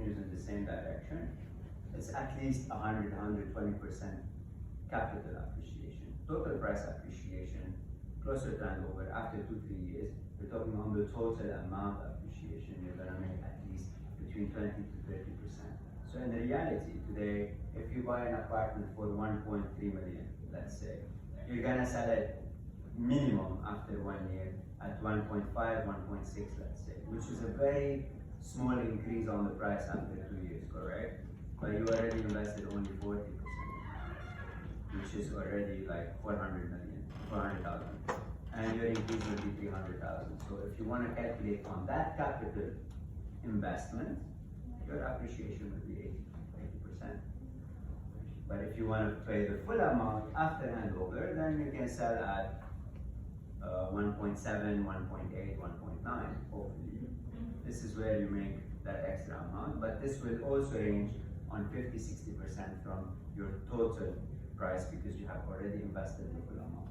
continues in the same direction, it's at least 100-120% capital appreciation. Total price appreciation closer to handover after 2-3 years. We're talking on the total amount appreciation, you're gonna make at least between 20 to 30%. So in reality today, if you buy an apartment for 1.3 million, let's say, you're gonna sell it minimum after 1 year at 1.5, 1.6, let's say, which is a very small increase on the price after 2 years, correct? But you already invested only 40%, which is already like 400,000. And your increase will be 300,000. So if you want to calculate on that capital investment, your appreciation will be 80%. But if you want to pay the full amount after handover, then you can sell at 1.7, 1.8, 1.9, hopefully. This is where you make that extra amount, but this will also range on 50-60% from your total price because you have already invested the full amount.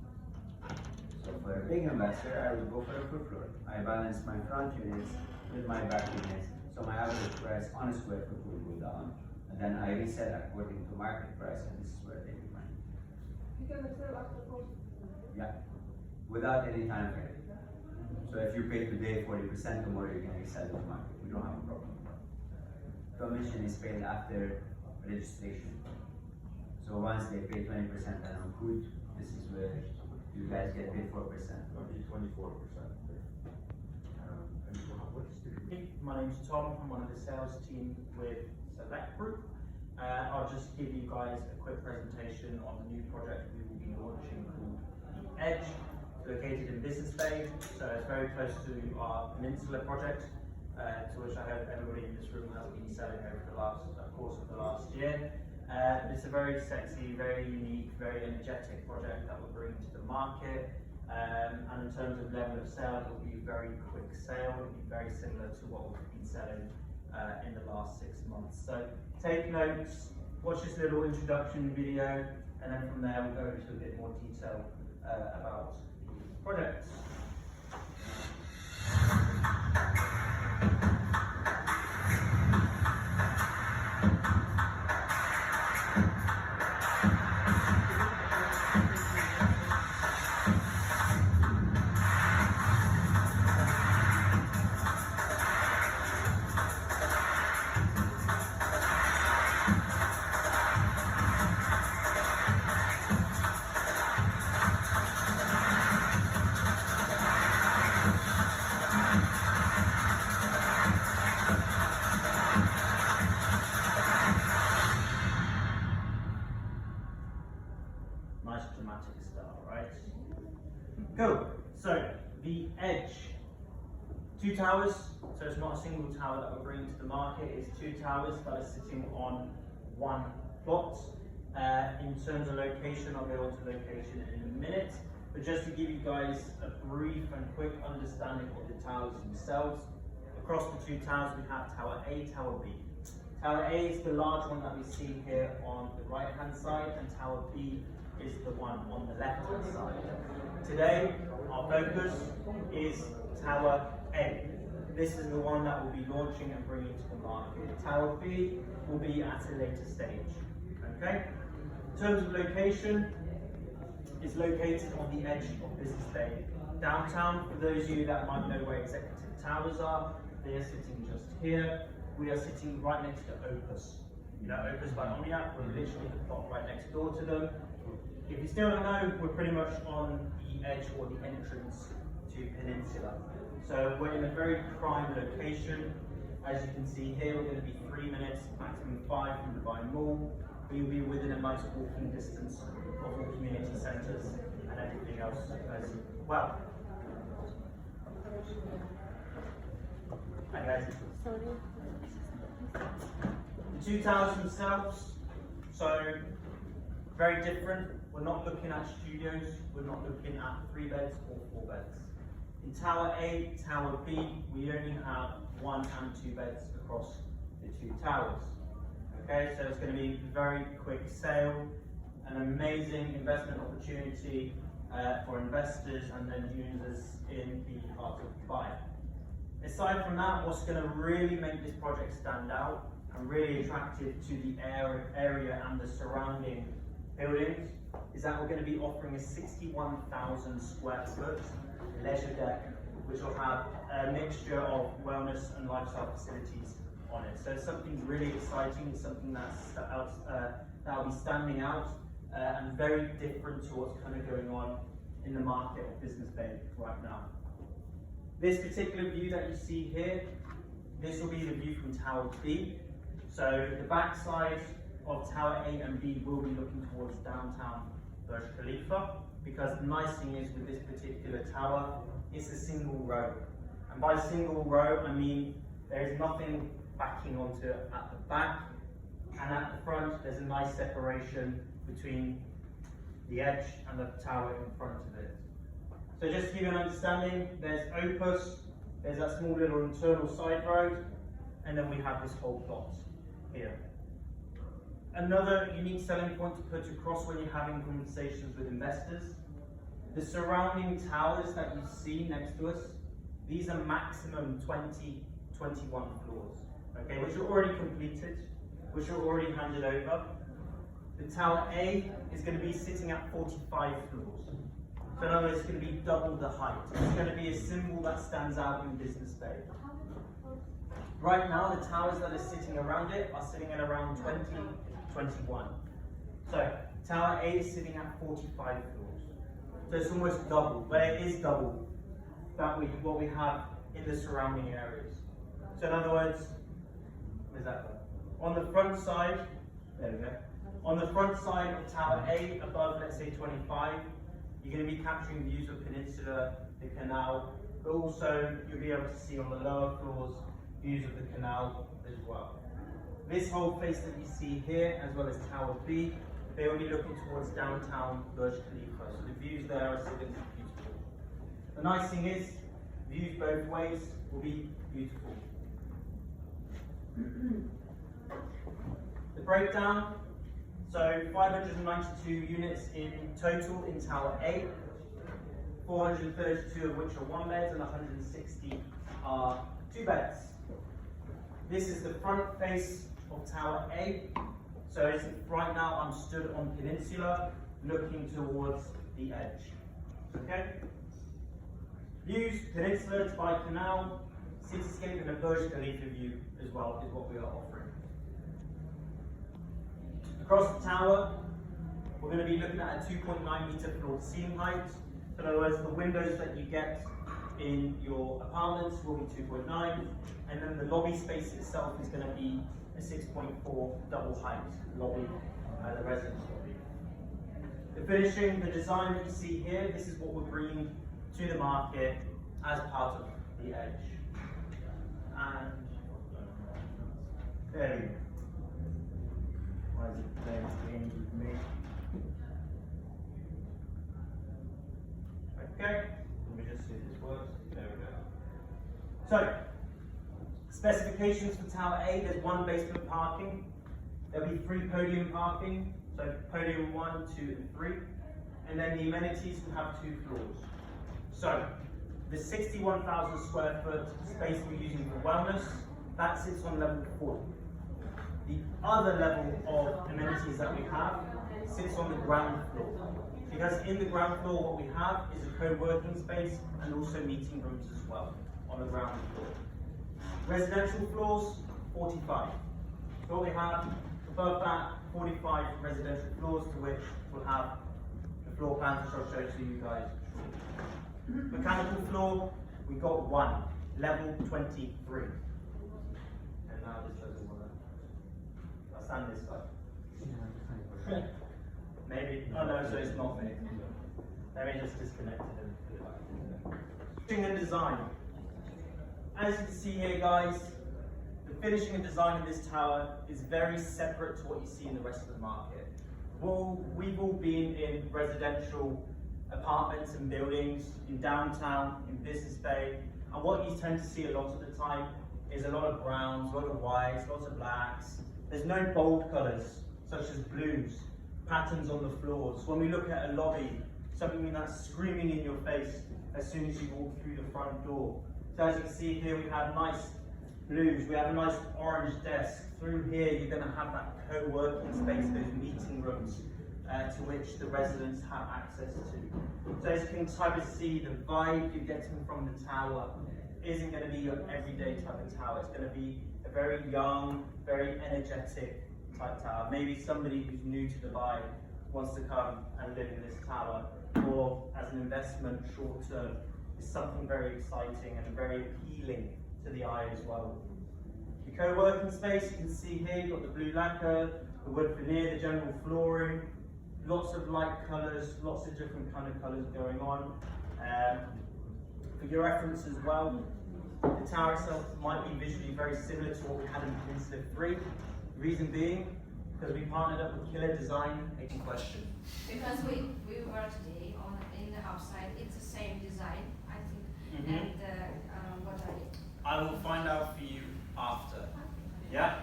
So for a big investor, I would go for a full floor. I balance my front units with my back units, so my average price on a square foot will go down, and then I resell according to market price, and this is where they make money. You can sell after 40%? Yeah, without any time frame. So if you pay today 40%, tomorrow you can resell to market. We don't have a problem. Commission is paid after registration. So once they pay 20% and I'm good, this is where you guys get paid 4%. 24%. My name's Tom. I'm one of the sales team with Select Group. I'll just give you guys a quick presentation on the new project we will be launching called The Edge. It's located in Business Bay, so it's very close to our Peninsula project, to which I hope everybody in this room has been selling over the course of the last year. It's a very sexy, very unique, very energetic project that we're bringing to the market. And in terms of level of sale, it will be a very quick sale. It will be very similar to what we've been selling in the last 6 months. So take notes, watch this little introduction video, and then from there we'll go into a bit more detail about the project. Nice dramatic style, right? Go. So the Edge, 2 towers. So it's not a single tower that we're bringing to the market. It's 2 towers that are sitting on 1 plot. In terms of location, I'll go on to location in a minute. But just to give you guys a brief and quick understanding of the towers themselves, across the 2 towers we have Tower A, Tower B. Tower A is the large one that we see here on the right hand side, and Tower B is the one on the left hand side. Today our focus is Tower A. This is the one that we'll be launching and bringing to the market. Tower B will be at a later stage. Okay? In terms of location, it's located on the edge of Business Bay. Downtown, for those of you that might know where Executive Towers are, they are sitting just here. We are sitting right next to Opus. You know Opus by Omniac, we're literally the plot right next door to them. If you still don't know, we're pretty much on the edge or the entrance to Peninsula. So we're in a very prime location. As you can see here, we're going to be 3 minutes, maximum 5 from the Dubai Mall. But you'll be within a nice walking distance of all community centres and everything else as well. Hi guys. Sorry. The 2 towers themselves, so very different. We're not looking at studios, we're not looking at 3 beds or 4 beds. In Tower A, Tower B, we only have 1 and 2 beds across the 2 towers. Okay, so it's going to be a very quick sale, an amazing investment opportunity for investors and end users in the heart of Dubai. Aside from that, what's going to really make this project stand out and really attractive to the area and the surrounding buildings is that we're going to be offering a 61,000 square foot leisure deck, which will have a mixture of wellness and lifestyle facilities on it. So it's something really exciting, it's something that'll be standing out and very different to what's kind of going on in the market of Business Bay right now. This particular view that you see here, this will be the view from Tower B. So the backside of Tower A and B will be looking towards downtown Burj Khalifa, because the nice thing is with this particular tower, it's a single row. And by single row, I mean there is nothing backing onto it at the back, and at the front there's a nice separation between the edge and the tower in front of it. So just to give you an understanding, there's Opus, there's that small little internal side road, and then we have this whole plot here. Another unique selling point to put across when you're having conversations with investors, the surrounding towers that you see next to us, these are maximum 20, 21 floors, okay, which are already completed, which are already handed over. The Tower A is going to be sitting at 45 floors. So in other words, it's going to be double the height. It's going to be a symbol that stands out in Business Bay. Right now, the towers that are sitting around it are sitting at around 20, 21. So Tower A is sitting at 45 floors. So it's almost double, but it is double what we have in the surrounding areas. So in other words, where's that one? On the front side, there we go. On the front side of Tower A, above let's say 25, you're going to be capturing views of Peninsula, the canal, but also you'll be able to see on the lower floors views of the canal as well. This whole face that you see here, as well as Tower B, they will be looking towards downtown Burj Khalifa, so the views there are simply beautiful. The nice thing is, views both ways will be beautiful. The breakdown, so 592 units in total in Tower A, 432 of which are one beds and 160 are two beds. This is the front face of Tower A. So right now I'm stood on Peninsula looking towards the edge. Okay? Views, Peninsula, Dubai Canal, cityscape and a Burj Khalifa view as well is what we are offering. Across the tower, we're going to be looking at a 2.9 meter floor to ceiling height. So in other words, the windows that you get in your apartments will be 2.9, and then the lobby space itself is going to be a 6.4 double height lobby, the residence lobby. The finishing, the design that you see here, this is what we're bringing to the market as part of the edge. And there we go. Why is it playing games with me? Okay, let me just see if this works. There we go. So, specifications for Tower A, there's one basement parking. There'll be 3 podium parking, so podium 1, 2, and 3. And then the amenities will have 2 floors. So, the 61,000 square foot space we're using for wellness, that sits on level 4. The other level of amenities that we have sits on the ground floor. Because in the ground floor, what we have is a co-working space and also meeting rooms as well on the ground floor. Residential floors, 45. So what we have above that, 45 residential floors, to which we'll have the floor plans which I'll show to you guys shortly. Mechanical floor, we've got 1, level 23. And now this doesn't work. I'll stand this side. Maybe, oh no, so it's not me. Let me just disconnect it and put it back. Finishing and design. As you can see here, guys, the finishing and design of this tower is very separate to what you see in the rest of the market. We've all been in residential apartments and buildings in downtown, in Business Bay, and what you tend to see a lot of the time is a lot of browns, a lot of whites, lots of blacks. There's no bold colours, such as blues, patterns on the floors. When we look at a lobby, something that's screaming in your face as soon as you walk through the front door. So as you can see here, we have nice blues, we have a nice orange desk. Through here, you're going to have that co-working space, those meeting rooms, to which the residents have access to. So as you can type of see, the vibe you're getting from the tower isn't going to be your everyday type of tower. It's going to be a very young, very energetic type tower. Maybe somebody who's new to Dubai wants to come and live in this tower, or as an investment short term, is something very exciting and very appealing to the eye as well. The co-working space, you can see here, you've got the blue lacquer, the wood veneer, the general flooring, lots of light colours, lots of different kind of colours going on. For your reference as well, the tower itself might be visually very similar to what we had in Peninsula 3. The reason being, because we partnered up with Killer Design. Making question. Because we were today in the outside, it's the same design, I think. And what I will find out for you after. Yeah?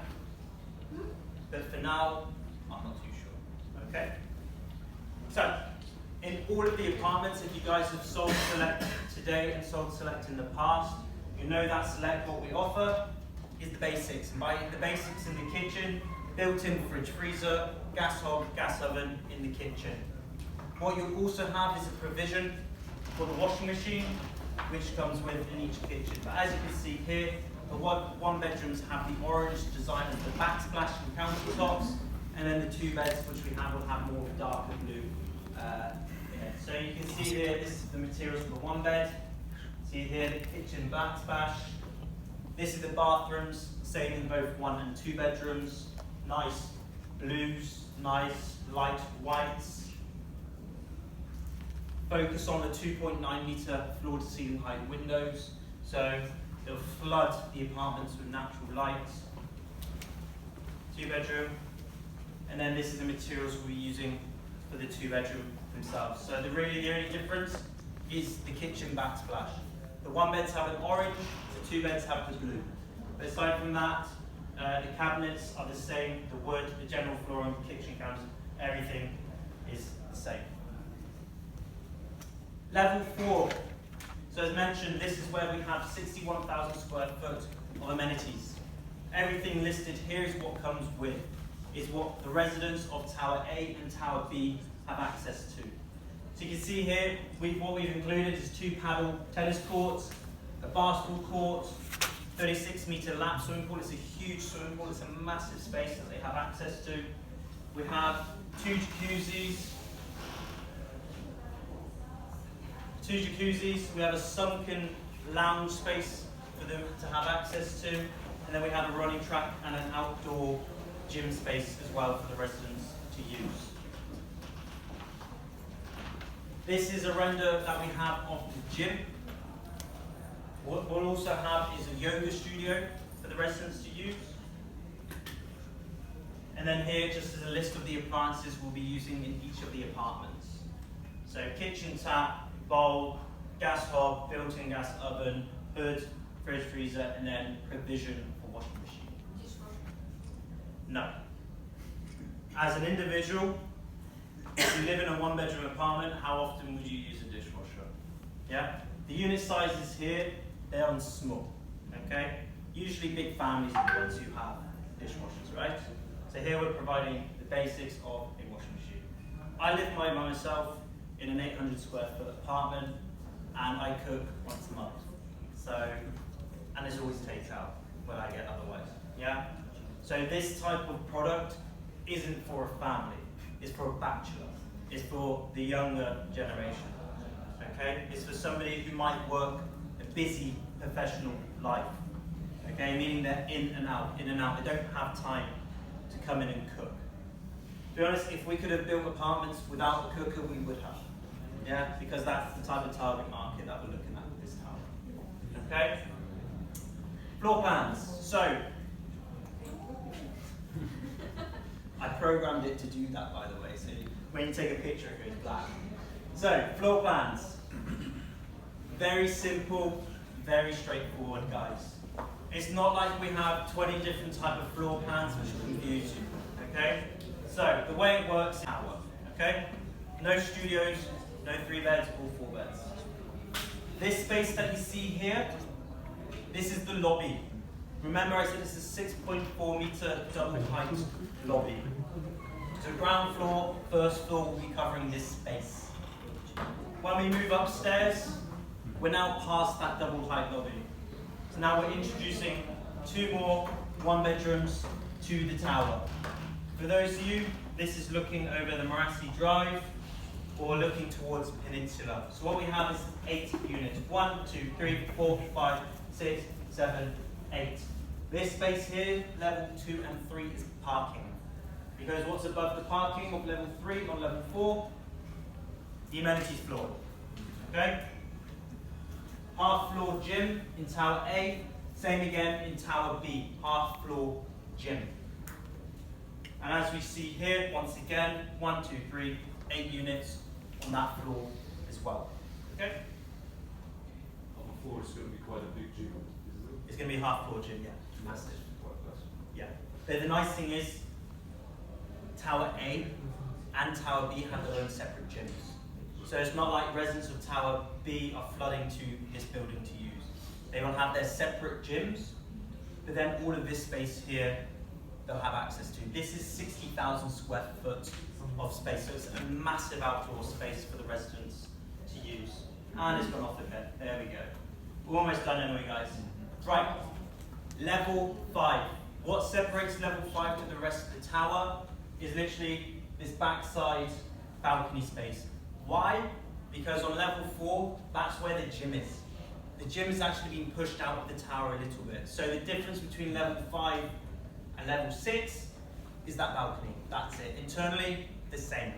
But for now, I'm not too sure. Okay? So, in all of the apartments, if you guys have sold Select today and sold Select in the past, you know that Select, what we offer is the basics. And by the basics in the kitchen, built-in fridge freezer, gas hob, gas oven in the kitchen. What you'll also have is a provision for the washing machine, which comes with in each kitchen. But as you can see here, the one bedrooms have the orange design of the backsplash and countertops, and then the two beds, which we have, will have more of a darker blue in it. So you can see here, this is the materials for the one bed. See here, the kitchen backsplash. This is the bathrooms, same in both one and two bedrooms. Nice blues, nice light whites. Focus on the 2.9 metre floor to ceiling height windows, so they'll flood the apartments with natural light. Two bedroom, and then this is the materials we'll be using for the two bedroom themselves. So the only difference is the kitchen backsplash. The one beds have an orange, the two beds have the blue. But aside from that, the cabinets are the same, the wood, the general flooring, kitchen counters, everything is the same. Level 4. So as mentioned, this is where we have 61,000 square foot of amenities. Everything listed here is what comes with, is what the residents of Tower A and Tower B have access to. So you can see here, what we've included is 2 paddle tennis courts, a basketball court, 36 metre lap swimming pool. It's a huge swimming pool, it's a massive space that they have access to. We have 2 jacuzzis. We have a sunken lounge space for them to have access to, and then we have a running track and an outdoor gym space as well for the residents to use. This is a render that we have of the gym. What we'll also have is a yoga studio for the residents to use. And then here, just as a list of the appliances we'll be using in each of the apartments. So kitchen tap, bowl, gas hob, built-in gas oven, hood, fridge freezer, and then provision for washing machine. Dishwasher? No. As an individual, if you live in a one-bedroom apartment, how often would you use a dishwasher? Yeah? The unit sizes here, they're on small, okay? Usually big families are the ones who have dishwashers, right? So here we're providing the basics of a washing machine. I live by myself in an 800 square foot apartment, and I cook once a month. So, and there's always takeout when I get otherwise, yeah? So this type of product isn't for a family, it's for a bachelor, it's for the younger generation, okay? It's for somebody who might work a busy professional life, okay? Meaning they're in and out, they don't have time to come in and cook. To be honest, if we could have built apartments without a cooker, we would have. Yeah, because that's the type of target market that we're looking at with this tower. Okay? Floor plans. So, I programmed it to do that, by the way, so when you take a picture, it goes black. So, floor plans. Very simple, very straightforward, guys. It's not like we have 20 different type of floor plans which will confuse you, okay? So, the way it works is tower, okay? No studios, no 3 beds or 4 beds. This space that you see here, this is the lobby. Remember I said it's a 6.4 meter double height lobby. So ground floor, first floor will be covering this space. When we move upstairs, we're now past that double height lobby. So now we're introducing 2 more 1 bedrooms to the tower. For those of you, this is looking over the Marassi Drive or looking towards Peninsula. So what we have is 8 units. 1, 2, 3, 4, 5, 6, 7, 8. This space here, level 2 and 3 is parking. Because what's above the parking of level 3 or level 4? The amenities floor. Okay? Half floor gym in Tower A, same again in Tower B, half floor gym. And as we see here, once again, 1, 2, 3, 8 units on that floor as well. Okay? On the floor, it's going to be quite a big gym, isn't it? It's going to be a half floor gym, yeah. Massive. Quite massive. Yeah. But the nice thing is, Tower A and Tower B have their own separate gyms. So it's not like residents of Tower B are flooding to this building to use. They will have their separate gyms, but then all of this space here they'll have access to. This is 60,000 square foot of space, so it's a massive outdoor space for the residents to use. And it's gone off the bed. There we go. We're almost done anyway, guys. Right, level 5. What separates level 5 to the rest of the tower is literally this backside balcony space. Why? Because on level 4, that's where the gym is. The gym is actually being pushed out of the tower a little bit. So the difference between level 5 and level 6 is that balcony. That's it. Internally, the same.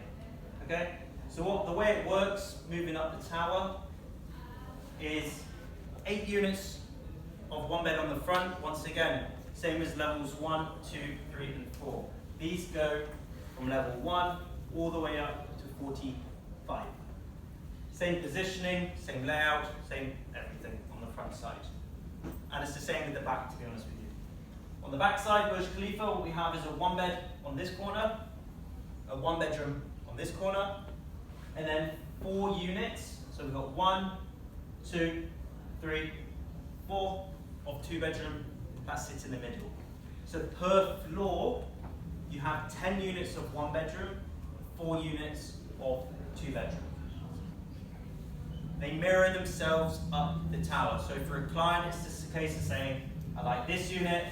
Okay? So the way it works, moving up the tower, is 8 units of 1 bed on the front. Once again, same as levels 1, 2, 3, and 4. These go from level 1 all the way up to 45. Same positioning, same layout, same everything on the front side. And it's the same with the back, to be honest with you. On the back side, Burj Khalifa, what we have is a 1 bed on this corner, a 1 bedroom on this corner, and then 4 units. So we've got 1, 2, 3, 4 of 2 bedroom that sits in the middle. So per floor, you have 10 units of 1 bedroom, 4 units of 2 bedroom. They mirror themselves up the tower. So for a client, it's just a case of saying, I like this unit,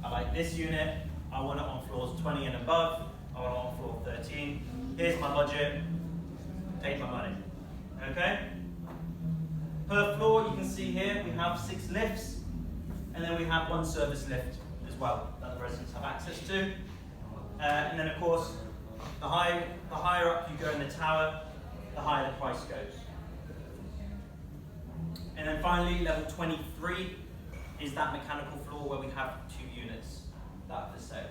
I like this unit, I want it on floors 20 and above, I want it on floor 13. Here's my budget, take my money. Okay? Per floor, you can see here, we have 6 lifts, and then we have 1 service lift as well that the residents have access to. And then of course, the higher up you go in the tower, the higher the price goes. And then finally, level 23 is that mechanical floor where we have 2 units that are for sale.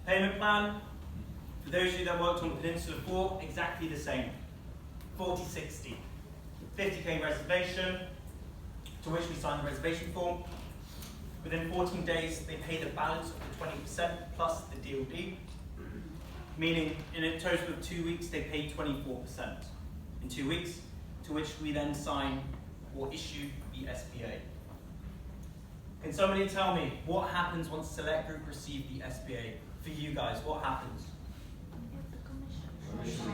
Payment plan, for those of you that worked on the Peninsula 4, exactly the same. 40/60. 50k reservation, to which we sign the reservation form. Within 14 days, they pay the balance of the 20% plus the DOD, meaning in a total of 2 weeks, they pay 24% in 2 weeks, to which we then sign or issue the SPA. Can somebody tell me what happens once Select Group receive the SPA? For you guys, what happens?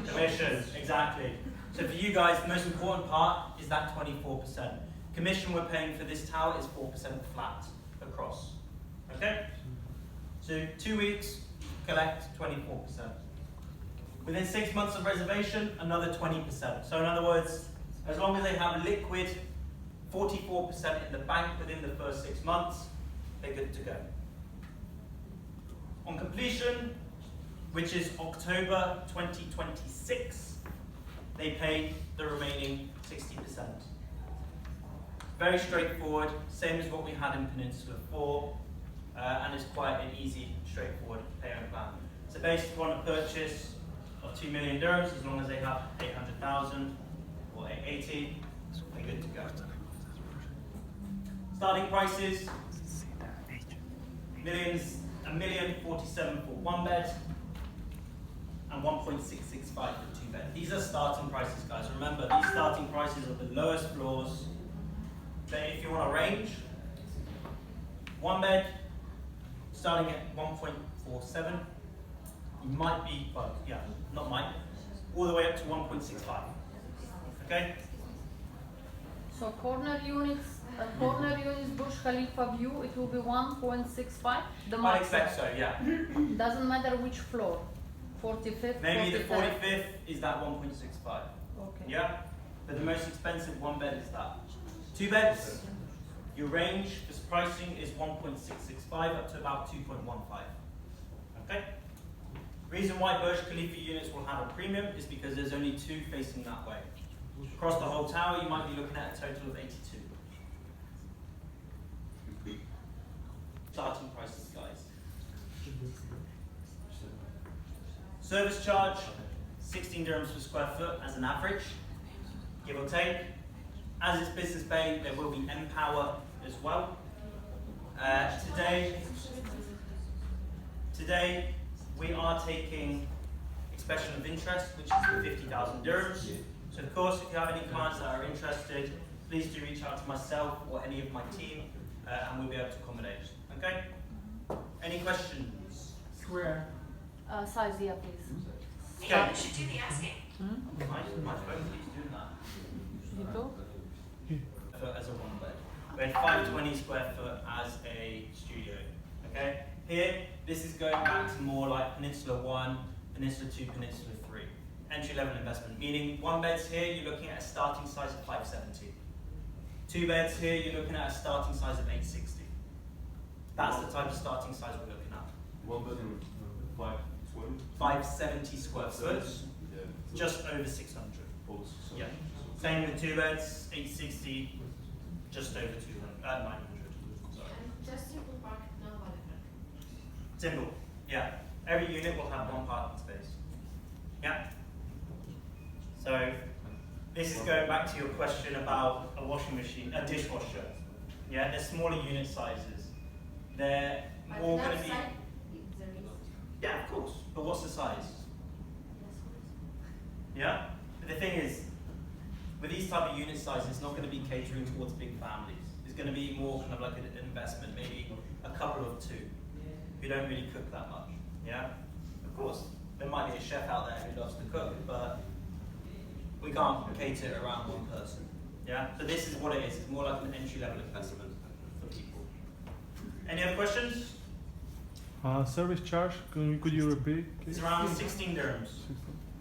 Commission, exactly. So for you guys, the most important part is that 24%. Commission we're paying for this tower is 4% flat across. Okay? So 2 weeks, collect 24%. Within 6 months of reservation, another 20%. So in other words, as long as they have liquid 44% in the bank within the first 6 months, they're good to go. On completion, which is October 2026, they pay the remaining 60%. Very straightforward, same as what we had in Peninsula 4, and it's quite an easy, straightforward payment plan. So based upon a purchase of 2 million dirhams, as long as they have 800,000 or 80, they're good to go. Starting prices, 1,047,000 for 1 bed and 1.665 for 2 bed. These are starting prices, guys. Remember, these starting prices are the lowest floors. But if you want a range, One bed, starting at 1.47. You might be, well, yeah, not might, all the way up to 1.65. Okay? So corner units, Burj Khalifa view, it will be 1.65. The I max. expect so, yeah. Doesn't matter which floor. 45th. Maybe the 43rd. 45th is that 1.65. Okay. Yeah? But the most expensive one bed is that. Two beds, your range for pricing is 1.665 up to about 2.15. Okay? Reason why Burj Khalifa units will have a premium is because there's only two facing that way. Across the whole tower, you might be looking at a total of 82. Starting prices, guys. Service charge, 16 dirhams per square foot as an average, give or take. As it's business bay, there will be Empower as well. Today we are taking expression of interest, which is the 50,000 dirhams. So of course, if you have any clients that are interested, please do reach out to myself or any of my team, and we'll be able to accommodate. Okay? Any questions? Square. Size, yeah, please. Okay. You should do the asking. My phone keeps doing that. You do? As a one bed. We had 520 square foot as a studio. Okay? Here, this is going back to more like Peninsula 1, Peninsula 2, Peninsula 3. Entry level investment, meaning one beds here, you're looking at a starting size of 570. Two beds here, you're looking at a starting size of 860. That's the type of starting size we're looking at. One bedroom, 520. 570 square foot, Yeah. just over 600. Pulse. Yeah. Same with two beds, 860, just over 900. Sorry. Just simple park, no waterfront. Simple. Yeah. Every unit will have one parking space. Yeah. So this is going back to your question about a washing machine, a dishwasher. Yeah, they're smaller unit sizes. They're But more that going to be. side, there is. Yeah, of course. But what's the size? Yeah. But the thing is, with these type of unit sizes, it's not going to be catering towards big families. It's going to be more kind of like an investment, maybe a couple of two who don't really cook that much. Yeah. Of course, there might be a chef out there who loves to cook, but we can't cater it around one person. Yeah. So this is what it is. It's more like an entry-level investment for people. Any other questions? Service charge, could you repeat? It's around 16 dirhams.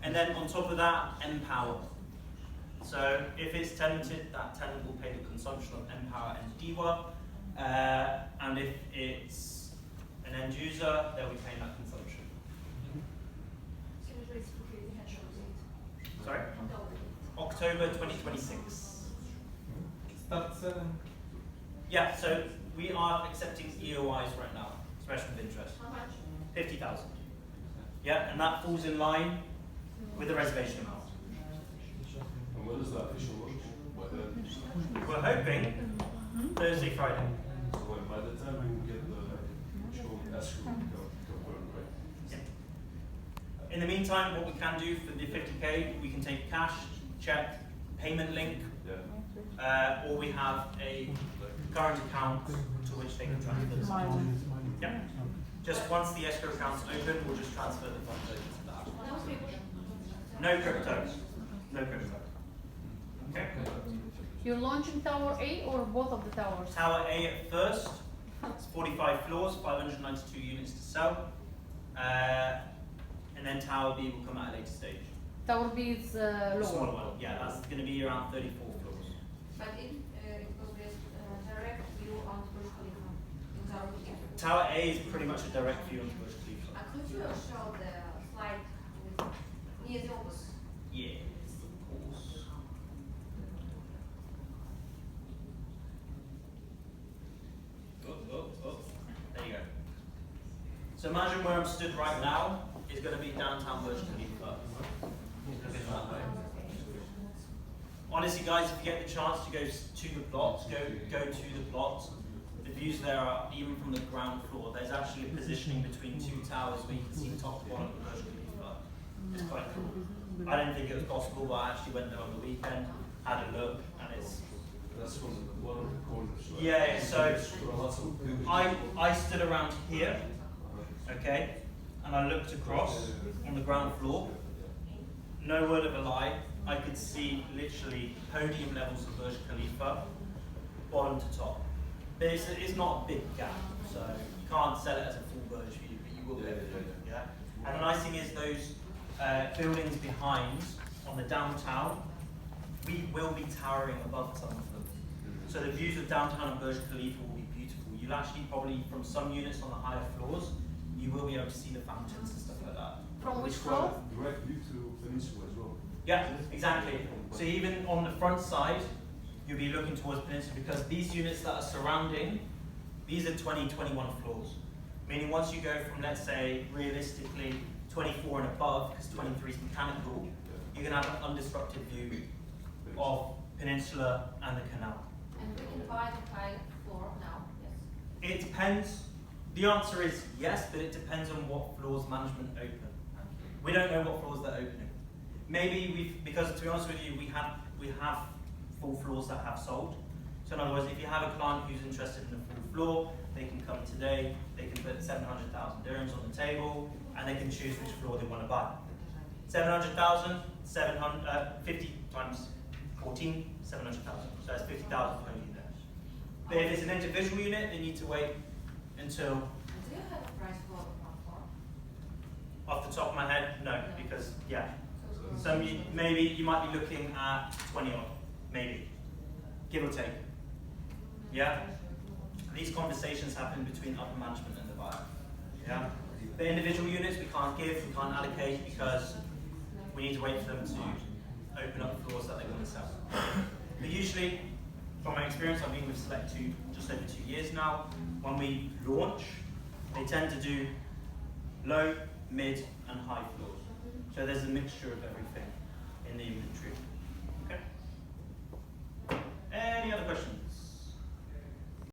And then on top of that, Empower. So if it's tenanted, that tenant will pay the consumption of Empower and Diwa. And if it's an end user, they'll be paying that consumption. Sorry? October 2026. Start selling. Yeah, so we are accepting EOIs right now, expression of interest. How much? 50,000. Yeah, and that falls in line with the reservation amount. And when is the official launch? By then? We're hoping Thursday, Friday. So when, by the time we will get the actual escrow confirmed, right? Yeah. In the meantime, what we can do for the 50K, we can take cash, check, payment link, Yeah. or we have a current account to which they can transfer the funds. Yeah. Just once the escrow account's open, we'll just transfer the funds over to that. That was pretty good. No crypto. No crypto. Okay. You're launching Tower A or both of the towers? Tower A at first. It's 45 floors, 592 units to sell. And then Tower B will come at a later stage. Tower B is The smaller lower. one. Yeah, that's going to be around 34 floors. But it will be a direct view on Burj Khalifa. In Tower B. Tower A is pretty much a direct view onto Burj Khalifa. Could you show the slide with near the opposite? Yeah, of course. Oh. There you go. So imagine where I'm stood right now is going to be downtown Burj Khalifa. Looking that way. Honestly, guys, if you get the chance to go to the plots, go to the plots. The views there are even from the ground floor. There's actually a positioning between two towers where you can see top to bottom of Burj Khalifa. It's quite cool. I didn't think it was possible, but I actually went there on the weekend, had a look, and it's That's from one of the corners. Right? Yeah, so There are lots of buildings. I stood around here, okay, and I looked across on the ground floor. No word of a lie, I could see literally podium levels of Burj Khalifa, bottom to top. But it's not a big gap, so you can't sell it as a full Burj view, but you will be able to, yeah? And the nice thing is those buildings behind, on the downtown, we will be towering above some of them. So the views of downtown and Burj Khalifa will be beautiful. You'll actually probably, from some units on the higher floors, you will be able to see the fountains and stuff like that. From which It's floor? quite a direct view to Peninsula as well. Yeah, exactly. So even on the front side, you'll be looking towards Peninsula because these units that are surrounding, these are 21 floors. Meaning once you go from, let's say, realistically 24 and above, because 23 is mechanical, you're going to have an undisrupted view of Peninsula and the canal. And we can buy the pilot floor now, yes. It depends. The answer is yes, but it depends on what floors management open. We don't know what floors they're opening. Maybe because to be honest with you, we have full floors that have sold. So in other words, if you have a client who's interested in a full floor, they can come today, they can put 700,000 dirhams on the table, and they can choose which floor they want to buy. 700,000, 50 times 14, 700,000. So that's 50,000 per unit. But if it's an individual unit, they need to wait until, Do you have a price for one floor? off the top of my head, no, because, yeah. So Maybe you might be looking at 20 odd, maybe, give or take. Yeah? These conversations happen between upper management and the buyer. Yeah? The individual units we can't give, we can't allocate because we need to wait for them to open up floors that they want to sell. But usually, from my experience, I've been with Select 2 just over 2 years now. When we launch, they tend to do low, mid, and high floors. So there's a mixture of everything.